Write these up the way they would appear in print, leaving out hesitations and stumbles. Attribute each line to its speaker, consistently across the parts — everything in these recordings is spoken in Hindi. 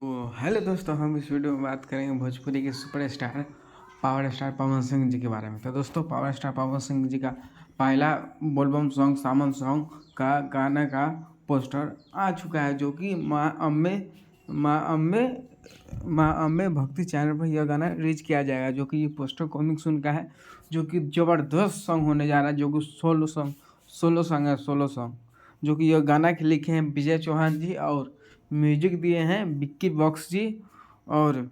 Speaker 1: तो हेलो दोस्तों, हम इस वीडियो में बात करेंगे भोजपुरी के superstar power star Pawan Singh ji के बारे में। तो दोस्तों, पावर स्टार पवन सिंह जी का पहला बोलबम सॉन्ग सावन सॉन्ग का गाना का पोस्टर आ चुका है, जो कि माँ अम्बे भक्ति चैनल पर यह गाना रिलीज किया जाएगा। जो कि ये पोस्टर कॉमिक सुन का है, जो कि ज़बरदस्त सॉन्ग होने जा रहा है, जो कि सोलो सॉन्ग जो कि यह गाना के लिखे हैं विजय चौहान जी और म्यूजिक दिए हैं विक्की बॉक्स जी। और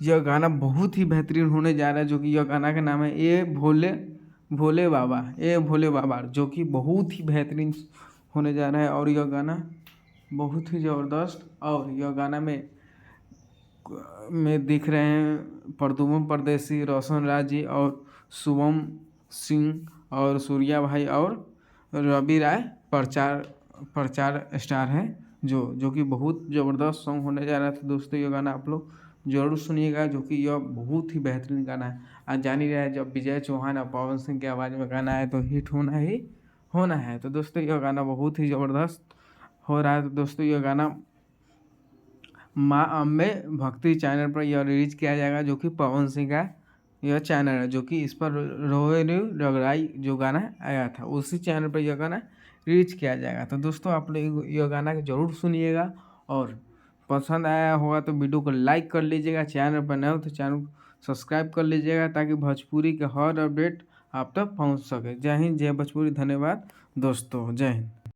Speaker 1: यह गाना बहुत ही बेहतरीन होने जा रहा है, जो कि यह गाना का नाम है ए भोले बाबा, जो कि बहुत ही बेहतरीन होने जा रहा है। और यह गाना बहुत ही ज़बरदस्त, और यह गाना में दिख रहे हैं प्रदुमन परदेसी, रोशन राज जी और शुभम सिंह और सूर्या भाई और रवि राय प्रचार स्टार हैं, जो कि बहुत ज़बरदस्त सॉन्ग होने जा रहा है। तो दोस्तों, ये गाना आप लोग ज़रूर सुनिएगा, जो कि यह बहुत ही बेहतरीन गाना है। आज जान ही रहे हैं, जब विजय चौहान और पवन सिंह की आवाज़ में गाना है तो हिट होना है। तो दोस्तों, यह गाना बहुत ही ज़बरदस्त हो रहा है। तो दोस्तों, यह गाना माँ अम्बे भक्ति चैनल पर यह रिलीज किया जाएगा, जो कि पवन सिंह का यह चैनल है, जो कि इस पर रोहिणी रगड़ाई जो गाना आया था उसी चैनल पर यह गाना रिलीज किया जाएगा। तो दोस्तों, आप लोग यह गाना ज़रूर सुनिएगा, और पसंद आया होगा तो वीडियो को लाइक कर लीजिएगा। चैनल पर नए हो तो चैनल को सब्सक्राइब कर लीजिएगा, ताकि भोजपुरी के हर अपडेट आप तक पहुँच सके। जय हिंद, जय भोजपुरी। धन्यवाद दोस्तों, जय हिंद।